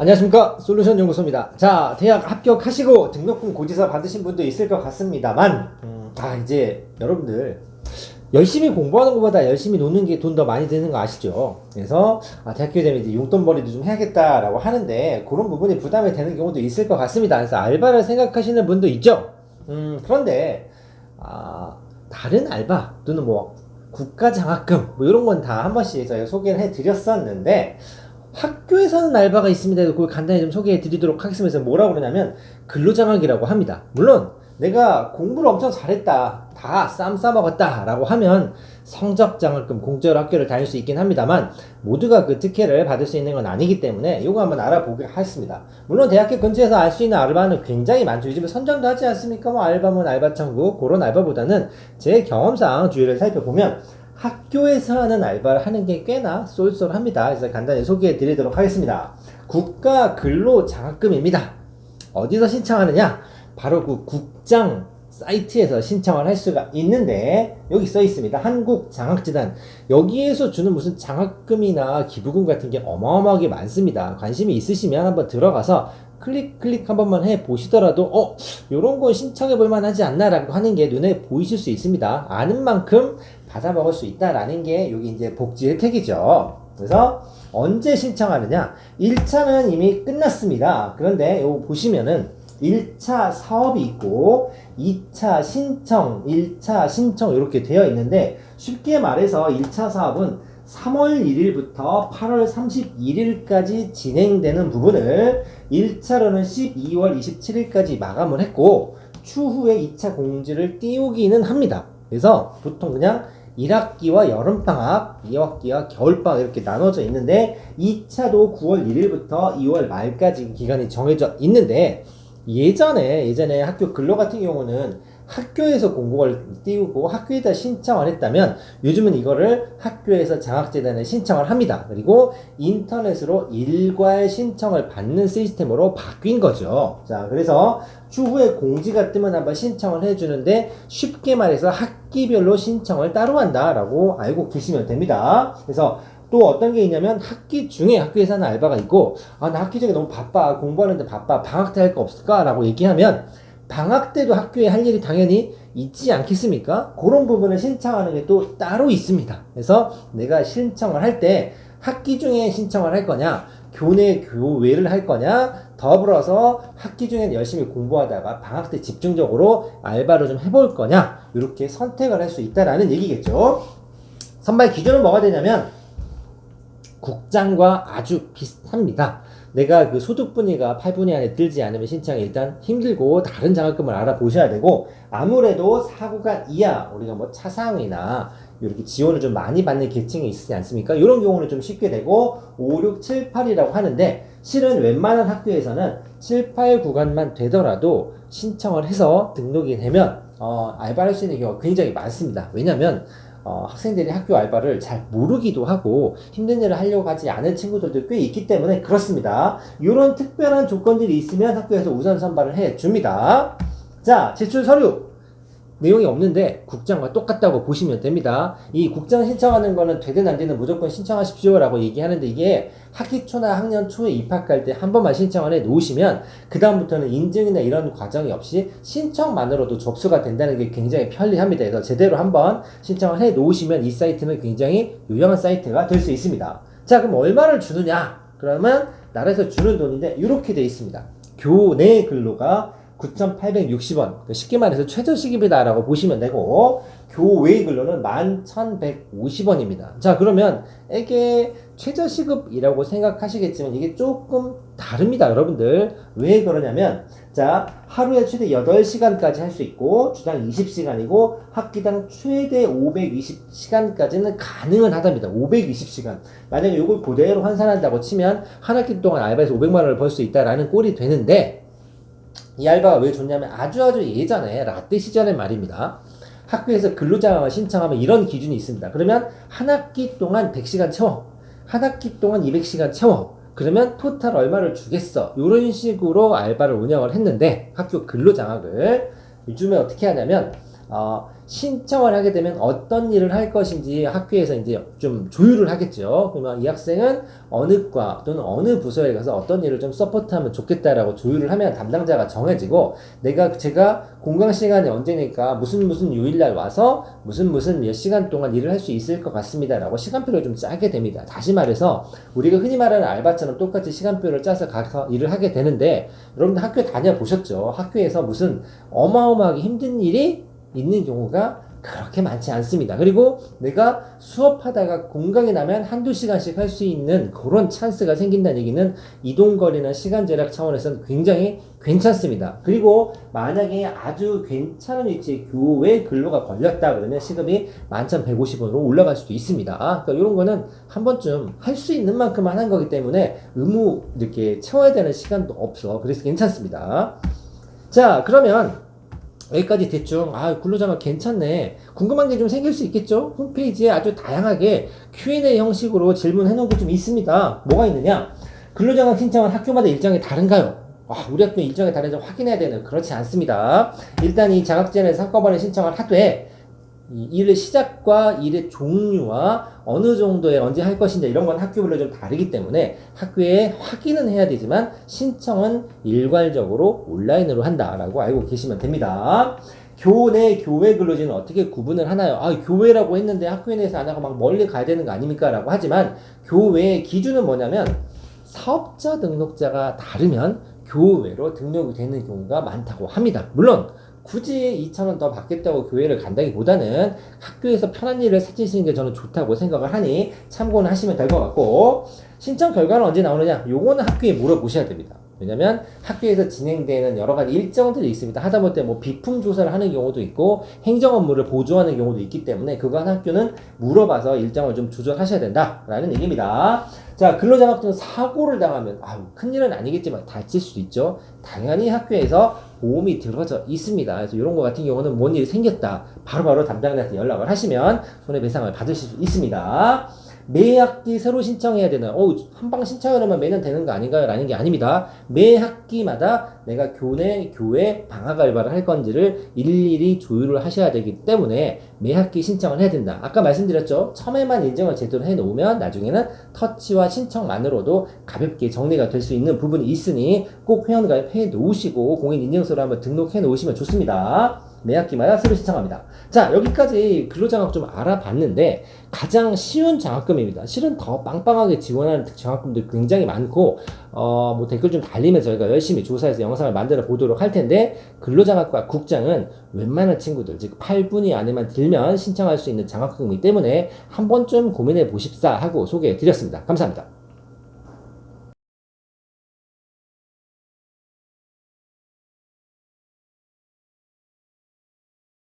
안녕하십니까, 솔루션 연구소입니다. 자, 대학 합격하시고 등록금 고지서 받으신 분도 있을 것 같습니다만 이제 여러분들 열심히 공부하는 것보다 열심히 노는 게 돈 더 많이 드는 거 아시죠? 그래서 대학교 되면 이제 용돈벌이도 좀 해야겠다라고 하는데 그런 부분이 부담이 되는 경우도 있을 것 같습니다. 그래서 알바를 생각하시는 분도 있죠. 그런데 다른 알바 또는 뭐 국가장학금 뭐 이런 건 다 한 번씩 저희가 소개를 해드렸었는데, 학교에서는 알바가 있습니다. 그걸 간단히 좀 소개해 드리도록 하겠습니다. 그래서 뭐라고 그러냐면 근로장학이라고 합니다. 물론 내가 공부를 엄청 잘했다, 다 쌈 싸먹었다 라고 하면 성적장학금 공짜로 학교를 다닐 수 있긴 합니다만 모두가 그 특혜를 받을 수 있는 건 아니기 때문에 이거 한번 알아보기로 하겠습니다. 물론 대학교 근처에서 알 수 있는 알바는 굉장히 많죠. 요즘에 선정도 하지 않습니까? 뭐 알바몬, 알바천국, 그런 알바보다는 제 경험상 주위를 살펴보면 학교에서 하는 알바를 하는 게 꽤나 쏠쏠합니다. 그래서 간단히 소개해 드리도록 하겠습니다. 국가근로장학금입니다. 어디서 신청하느냐? 바로 그 국장 사이트에서 신청을 할 수가 있는데, 여기 써 있습니다. 한국장학재단. 여기에서 주는 무슨 장학금이나 기부금 같은 게 어마어마하게 많습니다. 관심이 있으시면 한번 들어가서 클릭 한 번만 해 보시더라도 요런 거 신청해 볼 만하지 않나 라고 하는 게 눈에 보이실 수 있습니다. 아는 만큼 받아 먹을 수 있다라는 게 여기 이제 복지 혜택이죠. 그래서 언제 신청하느냐? 1차는 이미 끝났습니다. 그런데 요거 보시면은 1차 사업이 있고 2차 신청, 1차 신청 이렇게 되어 있는데, 쉽게 말해서 1차 사업은 3월 1일부터 8월 31일까지 진행되는 부분을 1차로는 12월 27일까지 마감을 했고 추후에 2차 공지를 띄우기는 합니다. 그래서 보통 그냥 1학기와 여름방학, 2학기와 겨울방학 이렇게 나눠져 있는데 2차도 9월 1일부터 2월 말까지 기간이 정해져 있는데, 예전에 학교 근로 같은 경우는 학교에서 공고를 띄우고 학교에다 신청을 했다면 요즘은 이거를 학교에서 장학재단에 신청을 합니다. 그리고 인터넷으로 일괄 신청을 받는 시스템으로 바뀐 거죠. 자, 그래서 추후에 공지가 뜨면 한번 신청을 해주는데, 쉽게 말해서 학기별로 신청을 따로 한다라고 알고 계시면 됩니다. 그래서 또 어떤 게 있냐면 학기 중에 학교에서 하는 알바가 있고, 나 학기 중에 너무 바빠, 공부하는데 바빠, 방학 때 할 거 없을까? 라고 얘기하면 방학 때도 학교에 할 일이 당연히 있지 않겠습니까? 그런 부분을 신청하는 게 또 따로 있습니다. 그래서 내가 신청을 할 때 학기 중에 신청을 할 거냐, 교내 교외를 할 거냐, 더불어서 학기 중에는 열심히 공부하다가 방학 때 집중적으로 알바를 좀 해볼 거냐, 이렇게 선택을 할 수 있다라는 얘기겠죠. 선발 기준은 뭐가 되냐면 국장과 아주 비슷합니다. 내가 그 소득분위가 8분위 안에 들지 않으면 신청이 일단 힘들고 다른 장학금을 알아보셔야 되고, 아무래도 4구간 이하, 우리가 뭐 차상위나 이렇게 지원을 좀 많이 받는 계층이 있지 않습니까? 이런 경우는 좀 쉽게 되고 5, 6, 7, 8이라고 하는데, 실은 웬만한 학교에서는 7, 8 구간만 되더라도 신청을 해서 등록이 되면 알바를 할 수 있는 경우가 굉장히 많습니다. 왜냐면 학생들이 학교 알바를 잘 모르기도 하고 힘든 일을 하려고 하지 않은 친구들도 꽤 있기 때문에 그렇습니다. 이런 특별한 조건들이 있으면 학교에서 우선 선발을 해줍니다. 자, 제출 서류 내용이 없는데 국장과 똑같다고 보시면 됩니다. 이 국장 신청하는 거는 되든 안 되든 무조건 신청하십시오 라고 얘기하는데, 이게 학기 초나 학년 초에 입학할 때 한 번만 신청을 해 놓으시면 그 다음부터는 인증이나 이런 과정이 없이 신청만으로도 접수가 된다는 게 굉장히 편리합니다. 그래서 제대로 한번 신청을 해 놓으시면 이 사이트는 굉장히 유용한 사이트가 될 수 있습니다. 자, 그럼 얼마를 주느냐? 그러면 나라에서 주는 돈인데 이렇게 돼 있습니다. 교내 근로가 9,860원, 쉽게 말해서 최저시급이다 라고 보시면 되고, 교외 근로는 11,150원입니다. 자, 그러면 이게 최저시급이라고 생각하시겠지만 이게 조금 다릅니다, 여러분들. 왜 그러냐면, 자, 하루에 최대 8시간까지 할 수 있고 주당 20시간이고 학기당 최대 520시간까지는 가능은 하답니다. 520시간. 만약에 이걸 그대로 환산한다고 치면 한 학기 동안 알바에서 500만 원을 벌 수 있다라는 꼴이 되는데, 이 알바가 왜 좋냐면 아주 예전에 라떼 시절의 말입니다. 학교에서 근로장학을 신청하면 이런 기준이 있습니다. 그러면 한 학기 동안 100시간 채워, 한 학기 동안 200시간 채워, 그러면 토탈 얼마를 주겠어, 이런 식으로 알바를 운영을 했는데, 학교 근로장학을 요즘에 어떻게 하냐면 신청을 하게 되면 어떤 일을 할 것인지 학교에서 이제 좀 조율을 하겠죠. 그러면 이 학생은 어느 과 또는 어느 부서에 가서 어떤 일을 좀 서포트하면 좋겠다라고 조율을 하면 담당자가 정해지고, 제가 공강 시간이 언제니까 무슨 요일날 와서 무슨 몇 시간 동안 일을 할 수 있을 것 같습니다라고 시간표를 좀 짜게 됩니다. 다시 말해서 우리가 흔히 말하는 알바처럼 똑같이 시간표를 짜서 가서 일을 하게 되는데, 여러분들 학교 다녀보셨죠? 학교에서 무슨 어마어마하게 힘든 일이 있는 경우가 그렇게 많지 않습니다. 그리고 내가 수업하다가 공강이 나면 한두 시간씩 할 수 있는 그런 찬스가 생긴다는 얘기는 이동거리나 시간 절약 차원에서는 굉장히 괜찮습니다. 그리고 만약에 아주 괜찮은 위치에 교외 근로가 걸렸다 그러면 시급이 11,150원으로 올라갈 수도 있습니다. 그러니까 이런 거는 한 번쯤 할 수 있는 만큼 하는 거기 때문에 의무 이렇게 채워야 되는 시간도 없어. 그래서 괜찮습니다. 자, 그러면 여기까지 대충 근로자가 괜찮네, 궁금한 게 좀 생길 수 있겠죠. 홈페이지에 아주 다양하게 Q&A 형식으로 질문해 놓은 게 좀 있습니다. 뭐가 있느냐, 근로자가 신청한 학교마다 일정이 다른가요? 우리 학교 일정이 다른지 확인해야 되는, 그렇지 않습니다. 일단 이 자격증에서 한꺼번에 신청을 하되 이 일의 시작과 일의 종류와 어느 정도에 언제 할 것인지 이런 건 학교별로 좀 다르기 때문에 학교에 확인은 해야 되지만 신청은 일괄적으로 온라인으로 한다라고 알고 계시면 됩니다. 교내 교외 근로지는 어떻게 구분을 하나요? 교외라고 했는데 학교에 내에서 안 하고 막 멀리 가야 되는 거 아닙니까? 라고 하지만 교외의 기준은 뭐냐면 사업자 등록자가 다르면 교외로 등록이 되는 경우가 많다고 합니다. 물론 굳이 2,000원 더 받겠다고 교회를 간다기보다는 학교에서 편한 일을 찾으시는 게 저는 좋다고 생각을 하니 참고는 하시면 될 것 같고, 신청 결과는 언제 나오느냐, 요거는 학교에 물어보셔야 됩니다. 왜냐면 학교에서 진행되는 여러 가지 일정들이 있습니다. 하다못해 비품 조사를 하는 경우도 있고 행정 업무를 보조하는 경우도 있기 때문에 그건 학교는 물어봐서 일정을 좀 조절하셔야 된다라는 얘기입니다. 자, 근로자격증 사고를 당하면 큰일은 아니겠지만 다칠 수도 있죠. 당연히 학교에서 보험이 들어져 있습니다. 그래서 이런 거 같은 경우는 뭔 일이 생겼다, 바로바로 담당자한테 연락을 하시면 손해배상을 받으실 수 있습니다. 매 학기 새로 신청해야 되는, 한방 신청하려면 매년 되는 거 아닌가요? 라는 게 아닙니다. 매 학기마다 내가 교내, 교회, 방학 알바를 할 건지를 일일이 조율을 하셔야 되기 때문에 매 학기 신청을 해야 된다. 아까 말씀드렸죠? 처음에만 인증을 제대로 해 놓으면 나중에는 터치와 신청만으로도 가볍게 정리가 될 수 있는 부분이 있으니 꼭 회원가입 해 놓으시고 공인인증서로 한번 등록해 놓으시면 좋습니다. 매 학기마다 새로 신청합니다. 자, 여기까지 근로장학 좀 알아봤는데 가장 쉬운 장학금입니다. 실은 더 빵빵하게 지원하는 장학금도 굉장히 많고 댓글 좀 달리면 저희가 열심히 조사해서 영상을 만들어 보도록 할 텐데, 근로장학과 국장은 웬만한 친구들, 즉 8분위 안에만 들면 신청할 수 있는 장학금이기 때문에 한 번쯤 고민해 보십사 하고 소개해 드렸습니다. 감사합니다.